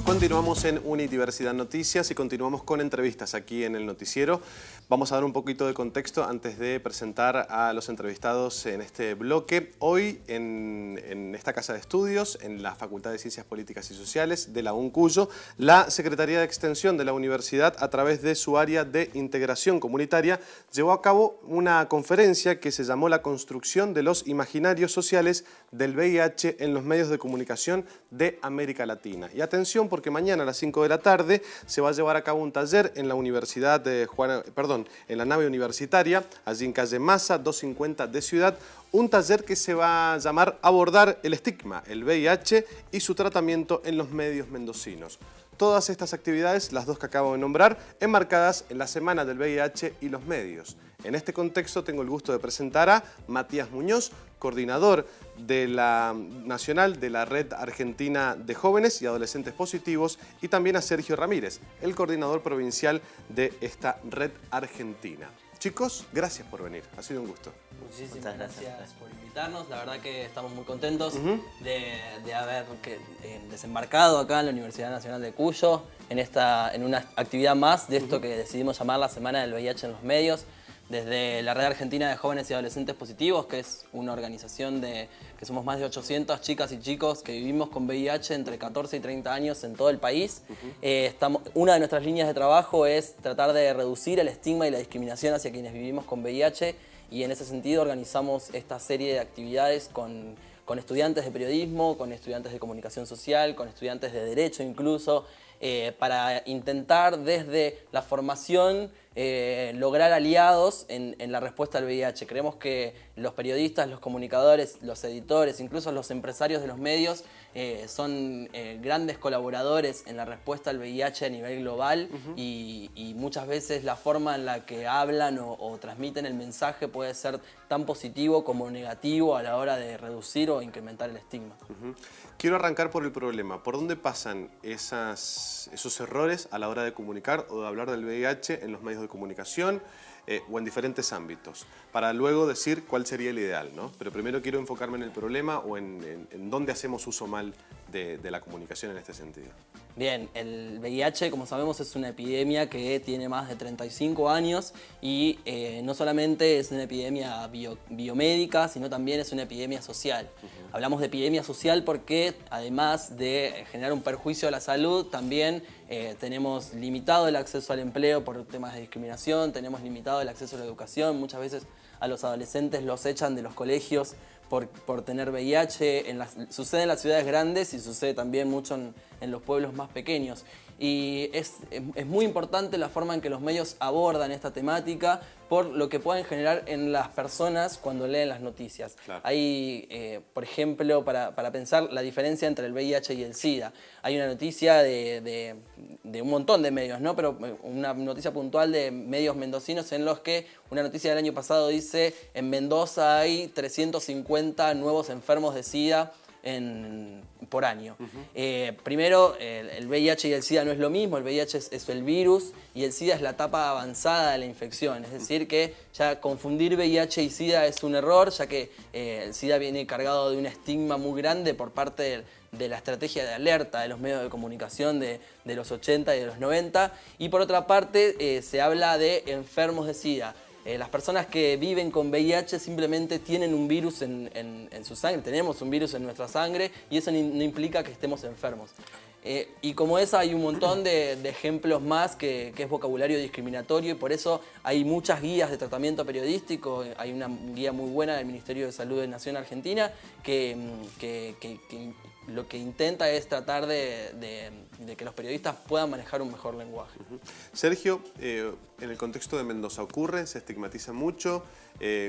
Continuamos en Unidiversidad Noticias y continuamos con entrevistas aquí en el noticiero. Vamos a dar un poquito de contexto antes de presentar a los entrevistados en este bloque. Hoy en esta casa de estudios, en la Facultad de Ciencias Políticas y Sociales de la UNCUYO, la Secretaría de Extensión de la Universidad, a través de su área de integración comunitaria, llevó a cabo una conferencia que se llamó La construcción de los imaginarios sociales del VIH en los medios de comunicación de América Latina. Y atención, porque mañana a las 5 de la tarde se va a llevar a cabo un taller en la Universidad de en la nave universitaria, allí en calle Massa, 250 de Ciudad, un taller que se va a llamar Abordar el estigma, el VIH y su tratamiento en los medios mendocinos. Todas estas actividades, las dos que acabo de nombrar, enmarcadas en la Semana del VIH y los medios. En este contexto tengo el gusto de presentar a Matías Muñoz, coordinador de la nacional de la Red Argentina de Jóvenes y Adolescentes Positivos, y también a Sergio Ramírez, el coordinador provincial de esta Red Argentina. Chicos, gracias por venir, ha sido un gusto. Muchísimas gracias por invitarnos, la verdad que estamos muy contentos de haber desembarcado acá en la Universidad Nacional de Cuyo en una actividad más de esto que decidimos llamar la Semana del VIH en los medios, desde la Red Argentina de Jóvenes y Adolescentes Positivos, que es una organización que somos más de 800 chicas y chicos que vivimos con VIH entre 14 y 30 años en todo el país. Una de nuestras líneas de trabajo es tratar de reducir el estigma y la discriminación hacia quienes vivimos con VIH, y en ese sentido organizamos esta serie de actividades con estudiantes de periodismo, con estudiantes de comunicación social, con estudiantes de derecho incluso, para intentar desde la formación lograr aliados en la respuesta al VIH. Creemos que los periodistas, los comunicadores, los editores, incluso los empresarios de los medios son grandes colaboradores en la respuesta al VIH a nivel global, y muchas veces la forma en la que hablan o transmiten el mensaje puede ser tan positivo como negativo a la hora de reducir o incrementar el estigma. Quiero arrancar por el problema. ¿Por dónde pasan esos errores a la hora de comunicar o de hablar del VIH en los medios de comunicación o en diferentes ámbitos? Para luego decir cuál sería el ideal, ¿no? Pero primero quiero enfocarme en el problema o en dónde hacemos uso mal de la comunicación en este sentido. Bien, el VIH, como sabemos, es una epidemia que tiene más de 35 años y no solamente es una epidemia biomédica, sino también es una epidemia social. Hablamos de epidemia social porque, además de generar un perjuicio a la salud, también tenemos limitado el acceso al empleo por temas de discriminación, tenemos limitado el acceso a la educación. Muchas veces a los adolescentes los echan de los colegios por tener VIH. Sucede en las ciudades grandes y sucede también mucho en los pueblos más pequeños. Y es muy importante la forma en que los medios abordan esta temática por lo que pueden generar en las personas cuando leen las noticias. Claro. Hay, por ejemplo, para pensar la diferencia entre el VIH y el SIDA. Hay una noticia de un montón de medios, ¿no? Pero una noticia puntual de medios mendocinos en los que una noticia del año pasado dice: en Mendoza hay 350 nuevos enfermos de SIDA por año. Primero, el VIH y el SIDA no es lo mismo. El VIH es el virus y el SIDA es la etapa avanzada de la infección. Es decir, que ya confundir VIH y SIDA es un error, ya que el SIDA viene cargado de un estigma muy grande por parte de la estrategia de alerta de los medios de comunicación de los 80 y de los 90. Y por otra parte, se habla de enfermos de SIDA. Las personas que viven con VIH simplemente tienen un virus en su sangre, tenemos un virus en nuestra sangre, y eso no implica que estemos enfermos. Y como esa hay un montón de ejemplos más que es vocabulario discriminatorio, y por eso hay muchas guías de tratamiento periodístico. Hay una guía muy buena del Ministerio de Salud de Nación Argentina que lo que intenta es tratar de que los periodistas puedan manejar un mejor lenguaje. Sergio, en el contexto de Mendoza ocurre, se estigmatiza mucho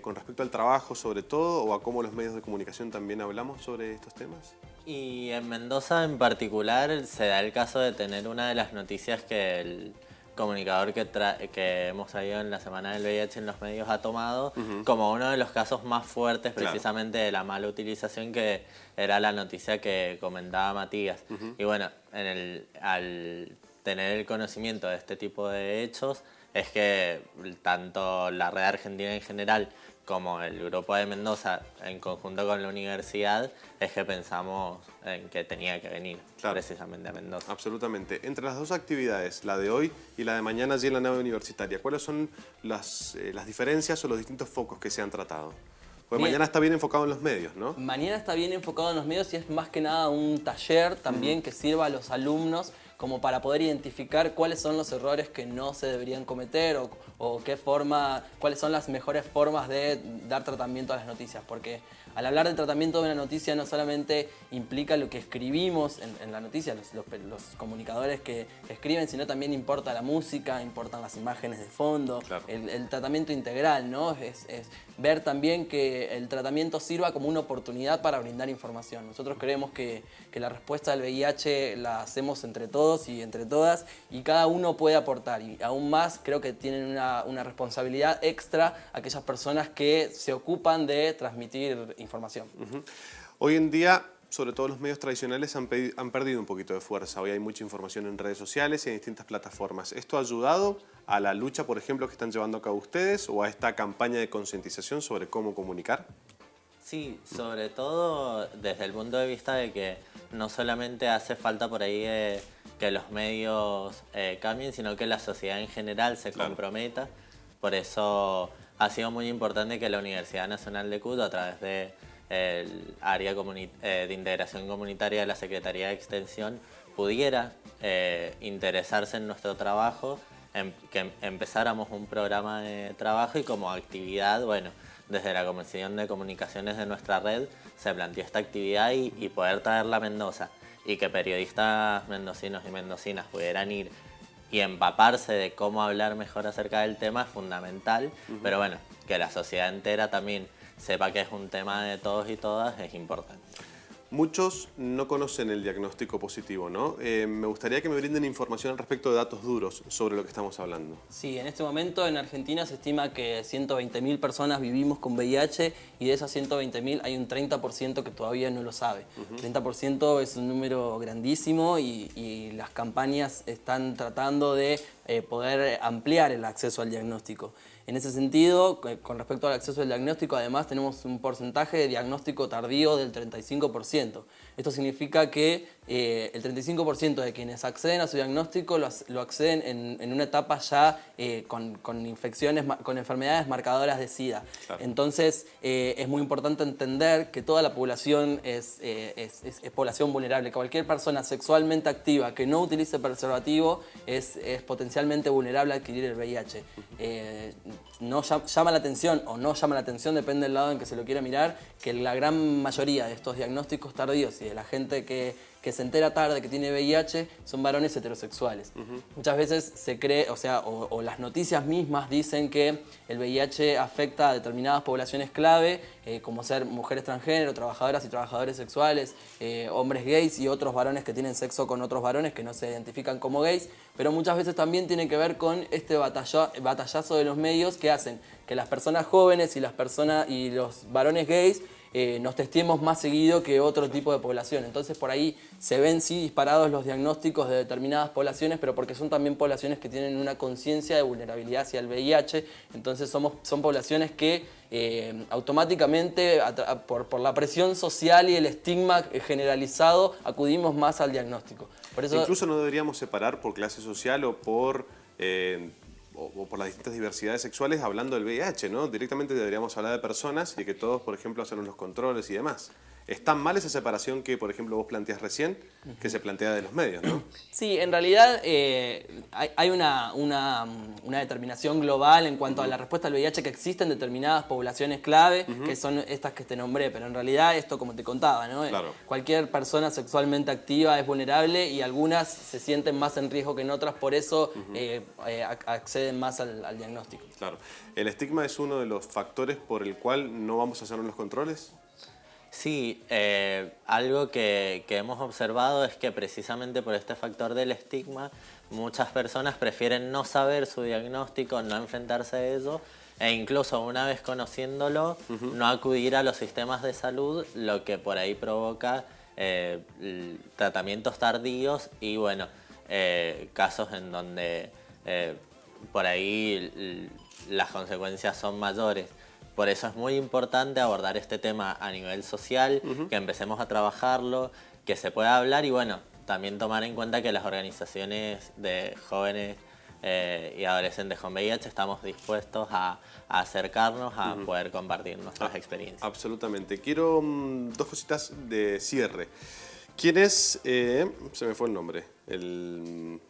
con respecto al trabajo sobre todo, o a cómo los medios de comunicación también hablamos sobre estos temas. Y en Mendoza en particular se da el caso de tener una de las noticias que el comunicador que hemos traído en la Semana del VIH en los medios ha tomado como uno de los casos más fuertes, precisamente de la mala utilización, que era la noticia que comentaba Matías. Y bueno, al tener el conocimiento de este tipo de hechos, es que tanto la Red Argentina en general como el grupo de Mendoza, en conjunto con la universidad, es que pensamos en que tenía que venir precisamente a Mendoza. Absolutamente. Entre las dos actividades, la de hoy y la de mañana allí en la nave universitaria, ¿cuáles son las diferencias o los distintos focos que se han tratado? Pues mañana está bien enfocado en los medios, ¿no? Mañana está bien enfocado en los medios y es más que nada un taller también que sirva a los alumnos como para poder identificar cuáles son los errores que no se deberían cometer o cuáles son las mejores formas de dar tratamiento a las noticias. Porque al hablar de tratamiento de una noticia no solamente implica lo que escribimos en la noticia, los comunicadores que escriben, sino también importa la música, importan las imágenes de fondo, el tratamiento integral, ¿no? Es ver también que el tratamiento sirva como una oportunidad para brindar información. Nosotros creemos que la respuesta al VIH la hacemos entre todos y entre todas y cada uno puede aportar. Y aún más creo que tienen una responsabilidad extra aquellas personas que se ocupan de transmitir información. Hoy en día, sobre todo los medios tradicionales han perdido un poquito de fuerza. Hoy hay mucha información en redes sociales y en distintas plataformas. ¿Esto ha ayudado a la lucha, por ejemplo, que están llevando a cabo ustedes o a esta campaña de concientización sobre cómo comunicar? Sí, sobre todo desde el punto de vista de que no solamente hace falta por ahí que los medios cambien, sino que la sociedad en general se comprometa. Por eso ha sido muy importante que la Universidad Nacional de Cuyo, a través del área de integración comunitaria de la Secretaría de Extensión, pudiera interesarse en nuestro trabajo, que empezáramos un programa de trabajo y como actividad, bueno, desde la Comisión de Comunicaciones de nuestra red se planteó esta actividad y poder traerla a Mendoza y que periodistas mendocinos y mendocinas pudieran ir y empaparse de cómo hablar mejor acerca del tema es fundamental, pero bueno, que la sociedad entera también sepa que es un tema de todos y todas es importante. Muchos no conocen el diagnóstico positivo, ¿no? Me gustaría que me brinden información al respecto de datos duros sobre lo que estamos hablando. Sí, en este momento en Argentina se estima que 120.000 personas vivimos con VIH y de esas 120.000 hay un 30% que todavía no lo sabe. 30% es un número grandísimo y las campañas están tratando de poder ampliar el acceso al diagnóstico. En ese sentido, con respecto al acceso al diagnóstico, además tenemos un porcentaje de diagnóstico tardío del 35%. Esto significa que el 35% de quienes acceden a su diagnóstico lo acceden en una etapa ya con infecciones, con enfermedades marcadoras de SIDA. Entonces, es muy importante entender que toda la población es población vulnerable. Cualquier persona sexualmente activa que no utilice preservativo es potencialmente vulnerable a adquirir el VIH. No llama la atención o no llama la atención, depende del lado en que se lo quiera mirar, que la gran mayoría de estos diagnósticos tardíos y de la gente que se entera tarde que tiene VIH son varones heterosexuales. Muchas veces se cree, o las noticias mismas dicen que el VIH afecta a determinadas poblaciones clave, como ser mujeres transgénero, trabajadoras y trabajadores sexuales, hombres gays y otros varones que tienen sexo con otros varones que no se identifican como gays, pero muchas veces también tiene que ver con este batallazo de los medios que hacen que las personas jóvenes y los varones gays nos testeemos más seguido que otro tipo de población. Entonces por ahí se ven sí disparados los diagnósticos de determinadas poblaciones, pero porque son también poblaciones que tienen una conciencia de vulnerabilidad hacia el VIH. Entonces son poblaciones que automáticamente por la presión social y el estigma generalizado acudimos más al diagnóstico. Por eso, incluso no deberíamos separar por clase social o por las distintas diversidades sexuales hablando del VIH, ¿no? Directamente deberíamos hablar de personas y que todos, por ejemplo, hacen los controles y demás. ¿Es tan mal esa separación que, por ejemplo, vos planteás recién, que se plantea de los medios, ¿no? Sí, en realidad hay una determinación global en cuanto a la respuesta al VIH, que existen determinadas poblaciones clave, que son estas que te nombré, pero en realidad esto, como te contaba, ¿no? Cualquier persona sexualmente activa es vulnerable y algunas se sienten más en riesgo que en otras, por eso acceden más al diagnóstico. Claro. ¿El estigma es uno de los factores por el cual no vamos a hacer los controles? Sí, algo que hemos observado es que precisamente por este factor del estigma, muchas personas prefieren no saber su diagnóstico, no enfrentarse a ello, e incluso una vez conociéndolo, no acudir a los sistemas de salud, lo que por ahí provoca tratamientos tardíos y, bueno, casos en donde por ahí las consecuencias son mayores. Por eso es muy importante abordar este tema a nivel social, que empecemos a trabajarlo, que se pueda hablar y bueno, también tomar en cuenta que las organizaciones de jóvenes y adolescentes con VIH estamos dispuestos a acercarnos a poder compartir nuestras experiencias. Absolutamente. Quiero dos cositas de cierre. ¿Quién es? Se me fue el nombre. El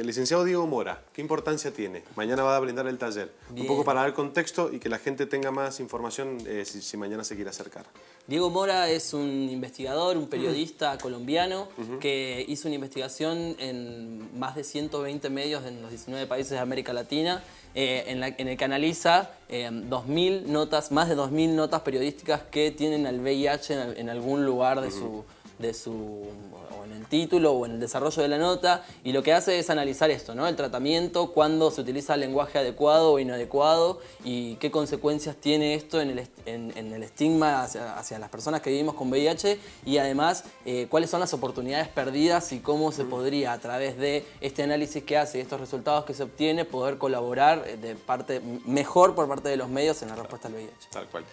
licenciado Diego Mora. ¿Qué importancia tiene? Mañana va a brindar el taller. Bien. Un poco para dar contexto y que la gente tenga más información si mañana se quiere acercar. Diego Mora es un investigador, un periodista colombiano que hizo una investigación en más de 120 medios en los 19 países de América Latina, en el que analiza más de 2.000 notas periodísticas que tienen al VIH en algún lugar o en el título o en el desarrollo de la nota, y lo que hace es analizar esto, ¿no? El tratamiento, cuándo se utiliza el lenguaje adecuado o inadecuado y qué consecuencias tiene esto en el estigma hacia las personas que vivimos con VIH, y además cuáles son las oportunidades perdidas y cómo se podría, a través de este análisis que hace y estos resultados que se obtiene, poder colaborar mejor por parte de los medios en la respuesta al VIH. Tal cual.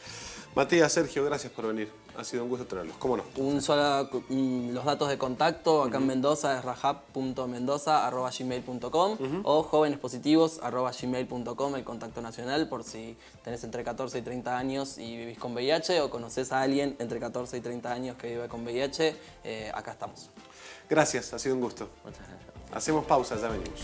Matías, Sergio, gracias por venir. Ha sido un gusto tenerlos. ¿Cómo no? Los datos de contacto acá en Mendoza es rahab.mendoza@gmail.com o jovenespositivos@gmail.com, el contacto nacional, por si tenés entre 14 y 30 años y vivís con VIH o conocés a alguien entre 14 y 30 años que vive con VIH, acá estamos. Gracias, ha sido un gusto. Muchas gracias. Hacemos pausa, ya venimos.